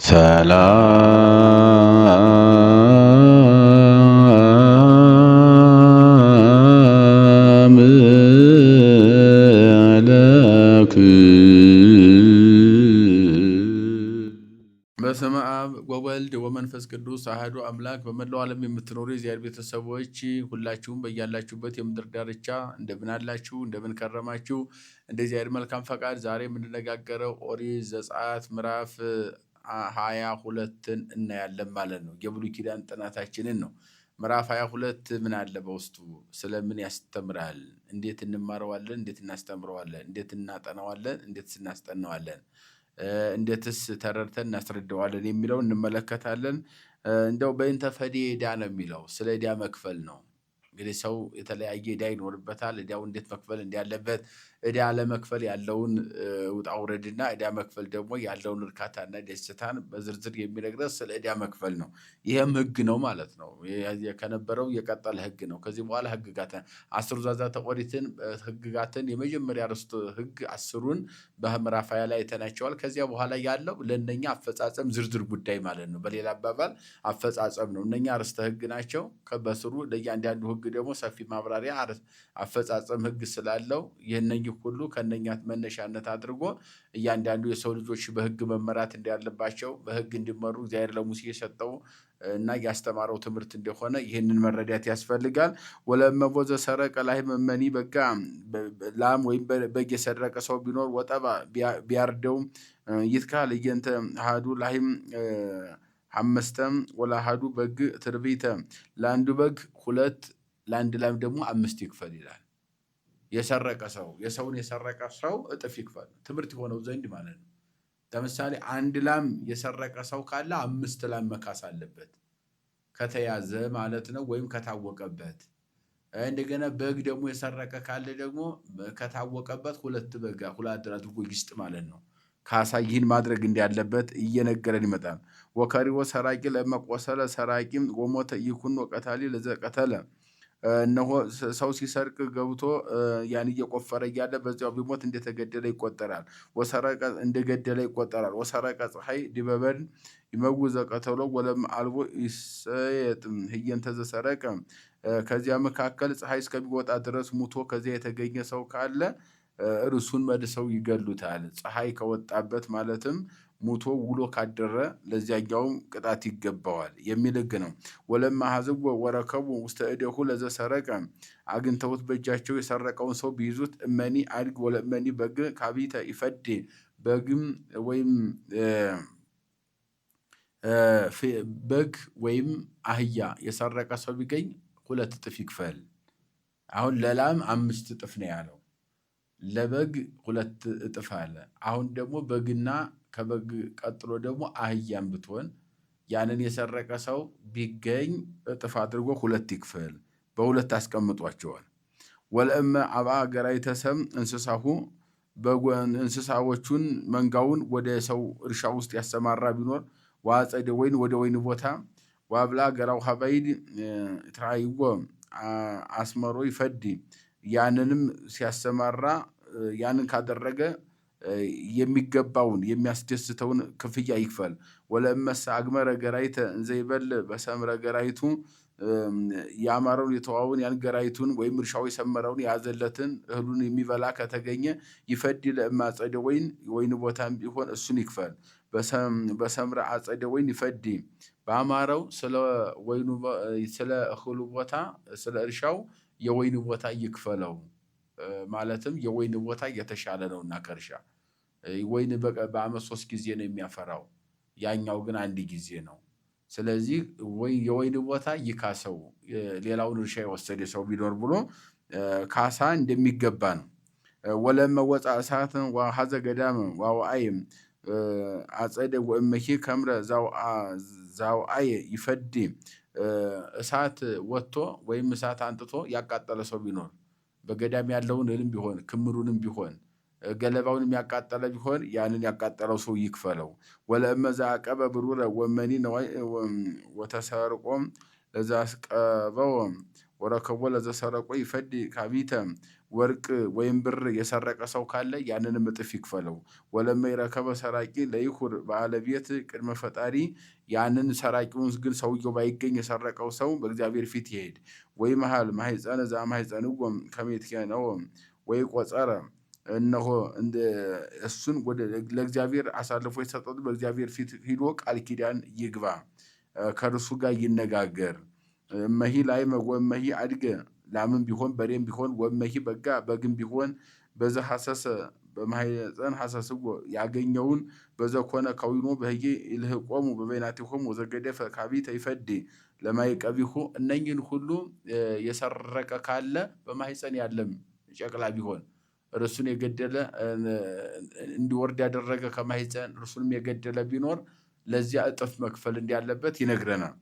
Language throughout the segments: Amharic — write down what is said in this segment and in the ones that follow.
ሰላም በስመ አብ ወወልድ ወመንፈስ ቅዱስ አሐዱ አምላክ። በመላው ዓለም የምትኖሩ የእግዚአብሔር ቤተሰቦች ሁላችሁም በያላችሁበት የምድር ዳርቻ እንደምን አላችሁ? እንደምን ከረማችሁ? እንደ እግዚአብሔር መልካም ፈቃድ ዛሬ የምንነጋገረው ኦሪት ዘጸአት ምዕራፍ 22ን እናያለን ማለት ነው። የብሉይ ኪዳን ጥናታችንን ነው። ምዕራፍ 22 ምን አለ በውስጡ? ስለምን ያስተምራል? እንዴት እንማረዋለን? እንዴት እናስተምረዋለን? እንዴት እናጠናዋለን? እንዴት እናስጠናዋለን? እንዴትስ ተረድተን እናስረዳዋለን የሚለው እንመለከታለን። እንደው በእንተ ፈዲ ዕዳ ነው የሚለው፣ ስለ ዕዳ መክፈል ነው። እንግዲህ ሰው የተለያየ ዕዳ ይኖርበታል። ዕዳው እንዴት መክፈል እንዳለበት፣ ዕዳ ለመክፈል ያለውን ውጣ ውረድና ዕዳ መክፈል ደግሞ ያለውን እርካታና ደስታን በዝርዝር የሚነግረን ስለ ዕዳ መክፈል ነው። ይህም ሕግ ነው ማለት ነው። ከነበረው የቀጠለ ሕግ ነው። ከዚህ በኋላ ሕግጋትን 10 ትእዛዛተ ኦሪትን ሕግጋትን የመጀመሪያ ርስቱ ሕግ 10ሩን በምዕራፍ 20 ላይ አይተናቸዋል። ከዚያ በኋላ ያለው ለእነኛ አፈጻጸም ዝርዝር ጉዳይ ማለት ነው። በሌላ አባባል አፈጻጸም ነው። እነኛ ርስተ ሕግ ናቸው። በስሩ ለእያንዳንዱ ሕግ ደግሞ ሰፊ ማብራሪያ አፈጻጸም ሕግ ስላለው ይህነኝ ሁሉ ከነኛ መነሻነት አድርጎ እያንዳንዱ የሰው ልጆች በሕግ መመራት እንዳለባቸው፣ በሕግ እንዲመሩ እግዚአብሔር ለሙሴ የሰጠው እና ያስተማረው ትምህርት እንደሆነ ይህንን መረዳት ያስፈልጋል። ወለእመቦ ዘሰረቀ ላህም እመኒ በጋ ላም ወይም በግ የሰረቀ ሰው ቢኖር ወጠባ ቢያርደው ይትካል እየንተ አሐዱ ላህም 5 ወለአሐዱ በግ ትርቢተ፣ ለአንዱ በግ 2 ለአንድ ላም ደግሞ 5 ይክፈል ይላል። የሰረቀ ሰው የሰውን የሰረቀ ሰው እጥፍ ይክፈል፣ ትምህርት የሆነው ዘንድ ማለት ነው። ለምሳሌ አንድ ላም የሰረቀ ሰው ካለ 5 ላም መካስ አለበት፣ ከተያዘ ማለት ነው፣ ወይም ከታወቀበት። እንደገና በግ ደግሞ የሰረቀ ካለ ደግሞ ከታወቀበት 2 በግ አድርጎ ይስጥ ማለት ነው። ካሳ ይህን ማድረግ እንዳለበት እየነገረን ይመጣል። ወከሪዎ ሰራቂ ለመቆሰለ ሰራቂም ወሞተ ይኩን ወቀታሊ ለዘቀተለ፣ እነሆ ሰው ሲሰርቅ ገብቶ ያን እየቆፈረ እያለ በዚያው ቢሞት እንደተገደለ ይቆጠራል። ወሰረቀ እንደገደለ ይቆጠራል። ወሰረቀ ፀሐይ ዲበበን ይመውዘ ቀተሎ ወለም አልቦ ይሰየጥም ህየንተ ዘሰረቀ፣ ከዚያ መካከል ፀሐይ እስከሚወጣ ድረስ ሙቶ ከዚያ የተገኘ ሰው ካለ እርሱን መልሰው ይገሉታል። ፀሐይ ከወጣበት ማለትም ሙቶ ውሎ ካደረ ለዚያኛውም ቅጣት ይገባዋል የሚል ሕግ ነው። ወለማ ሀዝብ ወረከቡ ውስተ እዴሁ ለዘሰረቀ፣ አግኝተውት በእጃቸው የሰረቀውን ሰው ቢይዙት እመኒ አድግ ወለእመኒ በግ ካቢተ ይፈድ፣ በግም ወይም በግ ወይም አህያ የሰረቀ ሰው ቢገኝ 2 እጥፍ ይክፈል። አሁን ለላም 5 እጥፍ ነው ያለው፣ ለበግ 2 እጥፍ አለ። አሁን ደግሞ በግና ከበግ ቀጥሎ ደግሞ አህያም ብትሆን ያንን የሰረቀ ሰው ቢገኝ እጥፍ አድርጎ 2 ይክፈል። በ2 አስቀምጧቸዋል። ወለእመ አብአ ገራይተ ሰም እንስሳሁ፣ እንስሳዎቹን መንጋውን ወደ ሰው እርሻ ውስጥ ያሰማራ ቢኖር ወአጸደ ወይን ወደ ወይን ቦታ ወአብላ ገራው ሀባይድ ትራይዎ አስመሮ ይፈዲ፣ ያንንም ሲያሰማራ ያንን ካደረገ የሚገባውን የሚያስደስተውን ክፍያ ይክፈል። ወለእመሰ አግመረ ገራይተ እንዘይበል በሰምረ ገራይቱ፣ ያማረውን የተዋውን ያን ገራይቱን ወይም እርሻው የሰመረውን የያዘለትን እህሉን የሚበላ ከተገኘ ይፈዲ ለእመ አጸደ ወይን፣ ወይን ቦታም ቢሆን እሱን ይክፈል። በሰምረ አጸደ ወይን ይፈዲ፣ በአማረው ስለ እህሉ ቦታ ስለ እርሻው የወይን ቦታ ይክፈለው። ማለትም የወይን ቦታ የተሻለ ነውና ከእርሻ ወይን በዓመት 3 ጊዜ ነው የሚያፈራው፣ ያኛው ግን 1 ጊዜ ነው። ስለዚህ የወይን ቦታ ይካሰው፣ ሌላውን እርሻ የወሰደ ሰው ቢኖር ብሎ ካሳ እንደሚገባ ነው። ወለመ ወፃ እሳት ወሀዘ ገዳም ወአውዓየ አጸደ ወእመሂ ከምረ ዛውዓየ ይፈዲ፣ እሳት ወጥቶ ወይም እሳት አንጥቶ ያቃጠለ ሰው ቢኖር በገዳም ያለውን እህልም ቢሆን ክምሩንም ቢሆን ገለባውን የሚያቃጠለ ቢሆን ያንን ያቃጠለው ሰው ይክፈለው። ወለእመ ዘአቀበ ብሩረ ወመኒ ነዋይ ወተሰርቆም ለዛስቀበው ወረከቦ ለዘሰረቆ ይፈድ ካቢተ ወርቅ ወይም ብር የሰረቀ ሰው ካለ ያንንም እጥፍ ይክፈለው። ወለመ ይረከበ ሰራቂ ለይኩር ባለቤት ቅድመ ፈጣሪ ያንን ሰራቂውን ግን ሰውየው ባይገኝ የሰረቀው ሰው በእግዚአብሔር ፊት ይሄድ። ወይ መሃል ማህፀነ ዛ ማህፀንዎም ከሜት ነው ወይ ቆጸረ እነሆ እሱን ለእግዚአብሔር አሳልፎ የሰጠው በእግዚአብሔር ፊት ሂዶ ቃል ኪዳን ይግባ፣ ከእርሱ ጋር ይነጋገር። እመሂ ላይ ወመሂ አድገ ላምም ቢሆን በሬም ቢሆን ወመሂ በጋ በግም ቢሆን በዘ ሐሰሰ በማህፀን ሐሰስዎ ያገኘውን በዘኮነ ከዊኖ በህዬ ይልህቆሙ በበይናቲሆሙ ወዘገደፈ ካቢተ ይፈድ ለማይቀቢሁ እነኝን ሁሉ የሰረቀ ካለ በማህፀን ያለም ጨቅላ ቢሆን እርሱን የገደለ እንዲወርድ ያደረገ ከማህፀን እርሱንም የገደለ ቢኖር ለዚያ እጥፍ መክፈል እንዳለበት ይነግረናል።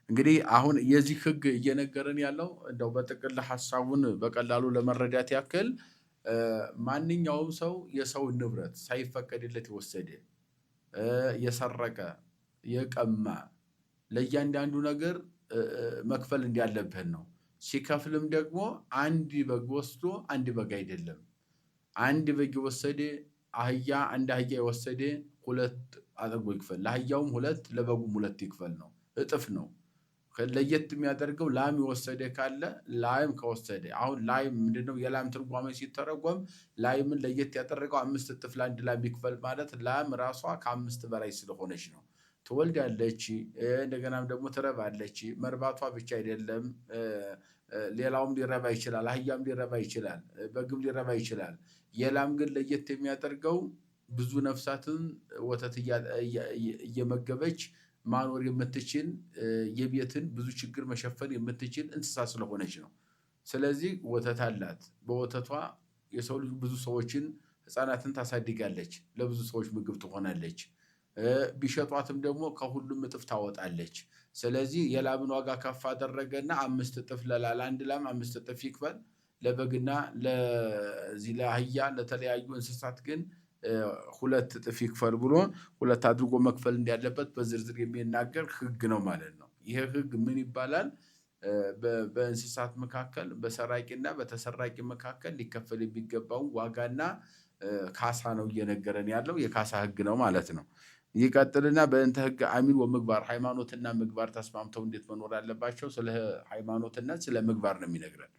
እንግዲህ አሁን የዚህ ህግ እየነገረን ያለው እንደው በጥቅል ሐሳቡን በቀላሉ ለመረዳት ያክል ማንኛውም ሰው የሰው ንብረት ሳይፈቀድለት የወሰደ የሰረቀ የቀማ ለእያንዳንዱ ነገር መክፈል እንዳለብን ነው። ሲከፍልም ደግሞ አንድ በግ ወስዶ አንድ በግ አይደለም። አንድ በግ የወሰደ አህያ አንድ አህያ የወሰደ ሁለት አድርጎ ይክፈል። ለአህያውም ሁለት ለበጉም ሁለት ይክፈል ነው። እጥፍ ነው። ለየት የሚያደርገው ላም የወሰደ ካለ ላም ከወሰደ አሁን ላም ምንድነው? የላም ትርጓሜ ሲተረጎም ላምን ለየት ያደረገው 5 እጥፍ ለአንድ ላም ይክፈል ማለት ላም ራሷ ከ5 በላይ ስለሆነች ነው። ትወልዳለች፣ እንደገናም ደግሞ ትረባለች። መርባቷ ብቻ አይደለም፣ ሌላውም ሊረባ ይችላል። አህያም ሊረባ ይችላል፣ በግም ሊረባ ይችላል። የላም ግን ለየት የሚያደርገው ብዙ ነፍሳትን ወተት እየመገበች ማኖር የምትችል የቤትን ብዙ ችግር መሸፈን የምትችል እንስሳ ስለሆነች ነው። ስለዚህ ወተት አላት። በወተቷ የሰው ልጅ ብዙ ሰዎችን ህፃናትን ታሳድጋለች፣ ለብዙ ሰዎች ምግብ ትሆናለች። ቢሸጧትም ደግሞ ከሁሉም እጥፍ ታወጣለች። ስለዚህ የላምን ዋጋ ከፍ አደረገና 5 እጥፍ ለአንድ ላም 5 እጥፍ ይክፈል፣ ለበግና ለዚህ ለአህያ ለተለያዩ እንስሳት ግን 2 እጥፍ ይክፈል ብሎ 2 አድርጎ መክፈል እንዳለበት በዝርዝር የሚናገር ህግ ነው ማለት ነው። ይሄ ህግ ምን ይባላል? በእንስሳት መካከል በሰራቂና በተሰራቂ መካከል ሊከፈል የሚገባውን ዋጋና ካሳ ነው እየነገረን ያለው። የካሳ ህግ ነው ማለት ነው። ይቀጥልና በእንተ ህግ አሚን ወምግባር ሃይማኖትና ምግባር ተስማምተው እንዴት መኖር አለባቸው? ስለ ሃይማኖትና ስለ ምግባር ነው የሚነግረን።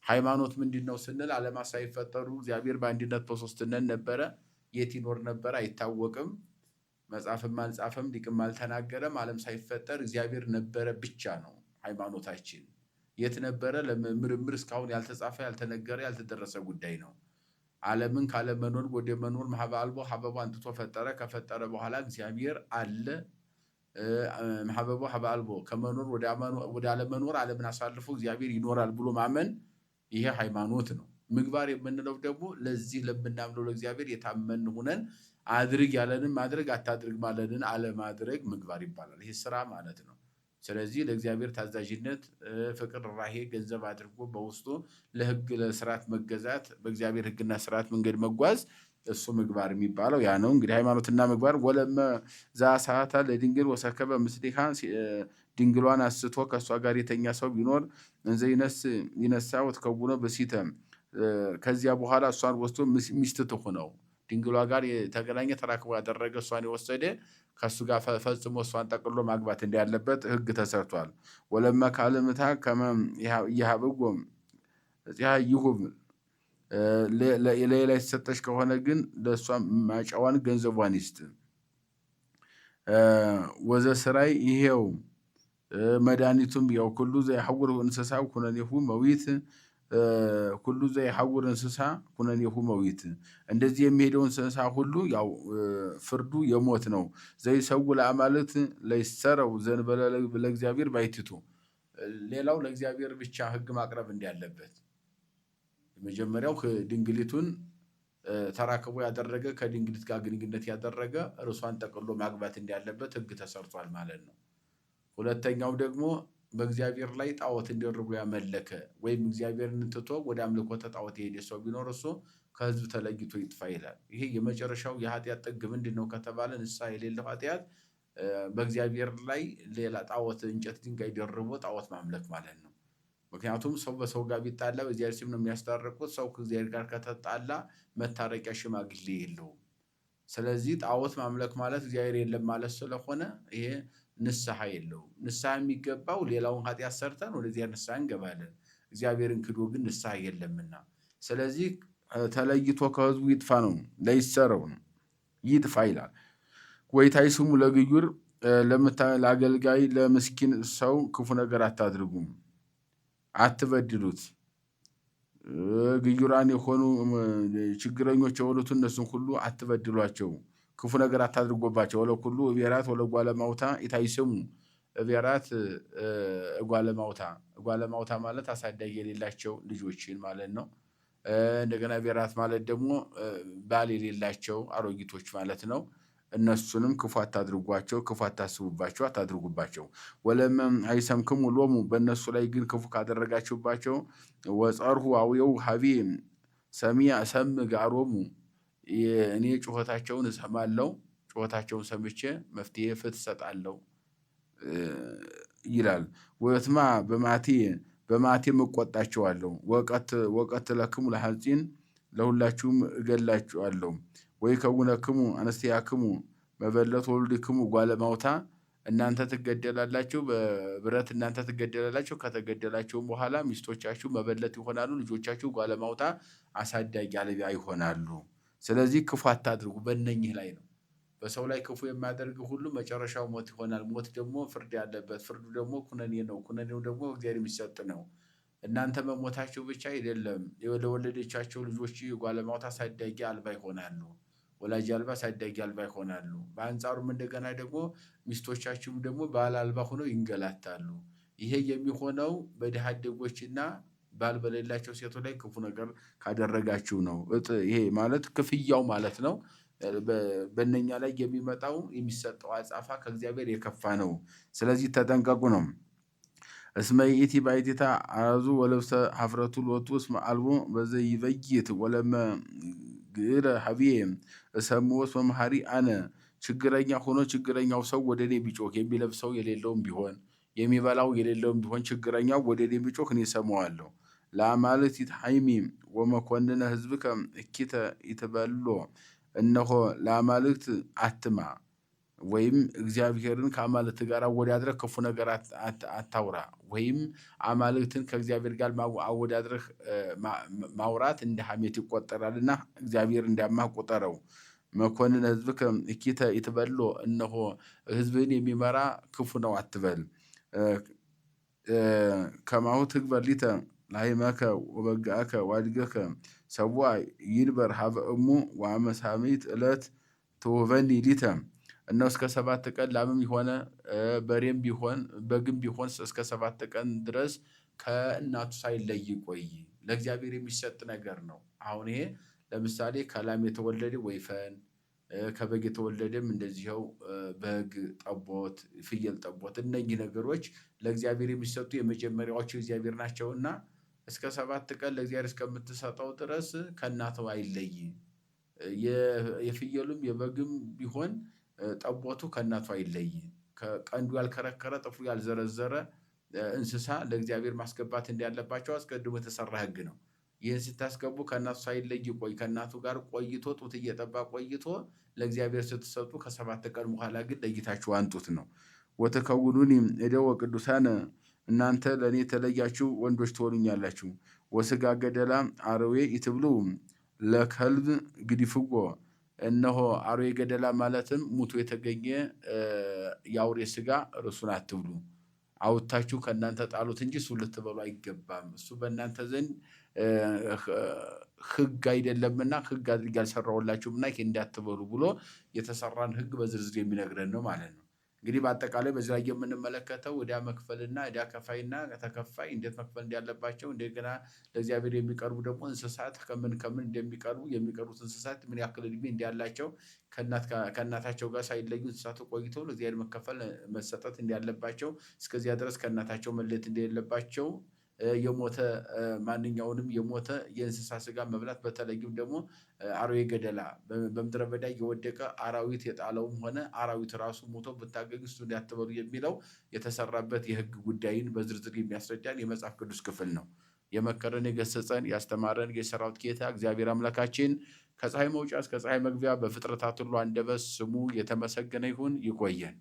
ሃይማኖት ምንድነው ስንል ዓለማት ሳይፈጠሩ እግዚአብሔር በአንድነት በሶስትነት ነበረ። የት ይኖር ነበር አይታወቅም። መጽሐፍም አልጻፈም፣ ሊቅም አልተናገረም። ዓለም ሳይፈጠር እግዚአብሔር ነበረ ብቻ ነው ሃይማኖታችን። የት ነበረ? ለምርምር እስካሁን ያልተጻፈ ያልተነገረ ያልተደረሰ ጉዳይ ነው። ዓለምን ካለመኖር ወደ መኖር ሀበ አልቦ ሀበቦ አንጥቶ ፈጠረ። ከፈጠረ በኋላ እግዚአብሔር አለ። ሀበቦ ሀበ አልቦ ከመኖር ወደ አለመኖር ዓለምን አሳልፎ እግዚአብሔር ይኖራል ብሎ ማመን ይሄ ሃይማኖት ነው። ምግባር የምንለው ደግሞ ለዚህ ለምናምነው ለእግዚአብሔር የታመን ሆነን አድርግ ያለንን ማድረግ አታድርግ ማለንን አለማድረግ ምግባር ይባላል። ይሄ ስራ ማለት ነው። ስለዚህ ለእግዚአብሔር ታዛዥነት፣ ፍቅር፣ ራሄ ገንዘብ አድርጎ በውስጡ ለህግ ለስርዓት መገዛት፣ በእግዚአብሔር ህግና ስርዓት መንገድ መጓዝ እሱ ምግባር የሚባለው ያ ነው። እንግዲህ ሃይማኖትና ምግባር ወለመ ዘአሳታ ለድንግል ወሰከበ ምስሊሃ ድንግሏን አስቶ ከእሷ ጋር የተኛ ሰው ቢኖር እንዘ ይነሳ ወትከውኖ በሲተ ከዚያ በኋላ እሷን ወስዶ ሚስት ትሁነው። ድንግሏ ጋር የተገናኘ ተራክቦ ያደረገ እሷን የወሰደ ከሱ ጋር ፈጽሞ እሷን ጠቅሎ ማግባት እንዳለበት ህግ ተሰርቷል። ወለመ ካልምታ ከመ ይሃብጎም እዚያ ይሁብ ለሌላ የተሰጠች ከሆነ ግን ለእሷ ማጫዋን ገንዘቧን ይስጥ። ወዘ ስራይ ይሄው መድኃኒቱም ያው ኩሉ ዘይሐውር እንስሳ ኩነኔሁ መዊት ኩሉ ዘይሐውር እንስሳ ኩነኔሁ መዊት። እንደዚህ የሚሄደው እንስሳ ሁሉ ያው ፍርዱ የሞት ነው። ዘይሰው ለአማልክት ለይሰረው ዘንበለ ለእግዚአብሔር ባይትቱ። ሌላው ለእግዚአብሔር ብቻ ህግ ማቅረብ እንዳለበት የመጀመሪያው ድንግሊቱን ተራክቦ ያደረገ ከድንግሊት ጋር ግንኙነት ያደረገ እርሷን ጠቅሎ ማግባት እንዳለበት ህግ ተሰርቷል ማለት ነው። ሁለተኛው ደግሞ በእግዚአብሔር ላይ ጣዖት እንዲደርጉ ያመለከ ወይም እግዚአብሔርን ትቶ ወደ አምልኮተ ጣዖት የሄደ ሰው ቢኖር እሱ ከህዝብ ተለይቶ ይጥፋ ይላል። ይሄ የመጨረሻው የኃጢአት ጥግ ምንድነው ከተባለ ንስሐ የሌለው ኃጢአት በእግዚአብሔር ላይ ሌላ ጣዖት እንጨት ድንጋይ ደርቦ ጣዖት ማምለክ ማለት ነው። ምክንያቱም ሰው በሰው ጋር ቢጣላ በእግዚአብሔር ስም ነው የሚያስታርቁት። ሰው ከእግዚአብሔር ጋር ከተጣላ መታረቂያ ሽማግሌ የለውም። ስለዚህ ጣዖት ማምለክ ማለት እግዚአብሔር የለም ማለት ስለሆነ ይሄ ንስሐ የለውም። ንስሐ የሚገባው ሌላውን ኃጢአት ሰርተን ወደዚያ ንስሐ እንገባለን። እግዚአብሔርን ክዶ ግን ንስሐ የለምና፣ ስለዚህ ተለይቶ ከህዝቡ ይጥፋ ነው፣ ለይሰረው ነው፣ ይጥፋ ይላል። ወይታይ ስሙ ለግዩር ለአገልጋይ ለምስኪን ሰው ክፉ ነገር አታድርጉም፣ አትበድሉት። ግዩራን የሆኑ ችግረኞች የሆኑትን እነሱን ሁሉ አትበድሏቸው፣ ክፉ ነገር አታድርጎባቸው። ወለኩሉ እቤራት ወለጓለማውታ ኢታይስሙ እቤራት እጓለማውታ ማለት አሳዳጊ የሌላቸው ልጆችን ማለት ነው። እንደገና እቤራት ማለት ደግሞ ባል የሌላቸው አሮጊቶች ማለት ነው። እነሱንም ክፉ አታድርጓቸው፣ ክፉ አታስቡባቸው፣ አታድርጉባቸው። ወለም አይሰምክሙ ሎሙ በእነሱ ላይ ግን ክፉ ካደረጋችሁባቸው ወጸርሁ አውየው ሀቤ ሰም ጋሮሙ እኔ ጩኸታቸውን እሰማለሁ፣ ጩኸታቸውን ሰምቼ መፍትሄ ፍትህ እሰጣለሁ ይላል። ወትማ በማቴም እቆጣቸዋለሁ። ወቀት ለክሙ ለሐፂን ለሁላችሁም እገላችኋለሁ። ወይ ከውነክሙ አነስተያክሙ መበለት ወልድክሙ ጓለማውታ እናንተ ትገደላላችሁ፣ በብረት እናንተ ትገደላላችሁ። ከተገደላችሁም በኋላ ሚስቶቻችሁ መበለት ይሆናሉ፣ ልጆቻችሁ ጓለማውታ አሳዳጊ አልባ ይሆናሉ። ስለዚህ ክፉ አታድርጉ። በእነኝህ ላይ ነው። በሰው ላይ ክፉ የማያደርግ ሁሉ መጨረሻው ሞት ይሆናል። ሞት ደግሞ ፍርድ ያለበት፣ ፍርዱ ደግሞ ኩነኔ ነው። ኩነኔው ደግሞ እግዚአብሔር የሚሰጥ ነው። እናንተ መሞታቸው ብቻ አይደለም፣ ለወለደቻቸው ልጆች ጓለማውታ አሳዳጊ አልባ ይሆናሉ። ወላጅ አልባ አሳዳጊ አልባ ይሆናሉ። በአንጻሩም እንደገና ደግሞ ሚስቶቻችሁም ደግሞ ባል አልባ ሆነው ይንገላታሉ። ይሄ የሚሆነው በድሃ አደጎችና ባል በሌላቸው ሴቶች ላይ ክፉ ነገር ካደረጋችሁ ነው። ይሄ ማለት ክፍያው ማለት ነው። በእነኛ ላይ የሚመጣው የሚሰጠው አጻፋ ከእግዚአብሔር የከፋ ነው። ስለዚህ ተጠንቀቁ ነው። እስመ ይእቲ ባሕቲታ አራዙ ወለብሰ ሀፍረቱ ሎቱ እስመ አልቦ በዘይበይት ወለመ ግረ ሀብዬ እሰምዖ እስመ መሐሪ አነ። ችግረኛ ሆኖ ችግረኛው ሰው ወደ እኔ ቢጮህ የሚለብሰው የሌለውም ቢሆን የሚበላው የሌለውም ቢሆን ችግረኛው ወደ እኔ ቢጮህ እኔ እሰማዋለሁ። ለአማልክት ይትሐይሚ ወመኮንነ ሕዝብከ እኪተ ይትበሎ። እነሆ ለአማልክት አትማ ወይም እግዚአብሔርን ከአማልክት ጋር አወዳድረህ ክፉ ነገር አታውራ። ወይም አማልክትን ከእግዚአብሔር ጋር አወዳድረህ ማውራት እንደ ሐሜት ይቆጠራልና እግዚአብሔር እንዳማህ ቁጠረው። መኮንን ሕዝብከ እኪተ ይትበሎ። እነሆ ሕዝብህን የሚመራ ክፉ ነው አትበል። ከማሁ ትግበር ሊተ ላሕመከ ወበግዓከ ወአድገከ ሰቡአ ይንበር ሀበ እሙ ወአመሳሚት ዕለት ትውበኒ ሊተ። እነሆ እስከ 7 ቀን ላምም ሆነ በሬም ቢሆን በግም ቢሆን እስከ 7 ቀን ድረስ ከእናቱ ሳይለይ ቆይ። ለእግዚአብሔር የሚሰጥ ነገር ነው። አሁን ይሄ ለምሳሌ ከላም የተወለደ ወይፈን፣ ከበግ የተወለደም እንደዚህው በግ፣ ጠቦት፣ ፍየል፣ ጠቦት እነዚህ ነገሮች ለእግዚአብሔር የሚሰጡ የመጀመሪያዎቹ እግዚአብሔር ናቸውና እስከ 7 ቀን ለእግዚአብሔር እስከምትሰጠው ድረስ ከእናቱ አይለይ። የፍየሉም የበግም ቢሆን ጠቦቱ ከእናቱ አይለይ። ቀንዱ ያልከረከረ ጥፍሩ ያልዘረዘረ እንስሳ ለእግዚአብሔር ማስገባት እንዳለባቸው አስቀድሞ የተሰራ ሕግ ነው። ይህን ስታስገቡ ከእናቱ ሳይለይ ቆይ። ከእናቱ ጋር ቆይቶ ጡት እየጠባ ቆይቶ ለእግዚአብሔር ስትሰጡ ከ7 ቀን በኋላ ግን ለይታችሁ አንጡት ነው። ወተከውኑኒ እደወ ቅዱሳነ። እናንተ ለእኔ የተለያችሁ ወንዶች ትሆኑኛላችሁ። ወስጋ ገደላ አርዌ ይትብሉ ለከልብ ግዲፍጎ። እነሆ አርዌ ገደላ ማለትም ሙቶ የተገኘ የአውሬ ስጋ እርሱን አትብሉ። አውጥታችሁ ከእናንተ ጣሉት እንጂ እሱ ልትበሉ አይገባም። እሱ በእናንተ ዘንድ ሕግ አይደለምና ሕግ አድርጌ አልሰራሁላችሁምና ይሄ እንዳትበሉ ብሎ የተሰራን ሕግ በዝርዝር የሚነግረን ነው ማለት ነው። እንግዲህ በአጠቃላይ በዚህ ላይ የምንመለከተው ዕዳ መክፈልና ዕዳ ከፋይና ተከፋይ እንዴት መክፈል እንዳለባቸው፣ እንደገና ለእግዚአብሔር የሚቀርቡ ደግሞ እንስሳት ከምን እንደሚቀርቡ፣ የሚቀርቡት እንስሳት ምን ያክል ዕድሜ እንዳላቸው፣ ከእናታቸው ጋር ሳይለዩ እንስሳቱ ቆይተው ለእግዚአብሔር መከፈል መሰጠት እንዳለባቸው፣ እስከዚያ ድረስ ከእናታቸው መለየት እንደሌለባቸው የሞተ ማንኛውንም የሞተ የእንስሳ ስጋ መብላት በተለይም ደግሞ አርዌ ገደላ በምድረ በዳ የወደቀ አራዊት የጣለውም ሆነ አራዊት ራሱ ሞቶ ብታገኙ እሱን እንዳትበሉ የሚለው የተሰራበት የሕግ ጉዳይን በዝርዝር የሚያስረዳን የመጽሐፍ ቅዱስ ክፍል ነው። የመከረን የገሰጸን ያስተማረን የሰራዊት ጌታ እግዚአብሔር አምላካችን ከፀሐይ መውጫ እስከ ፀሐይ መግቢያ በፍጥረታት ሁሉ አንደበት ስሙ የተመሰገነ ይሁን። ይቆየን።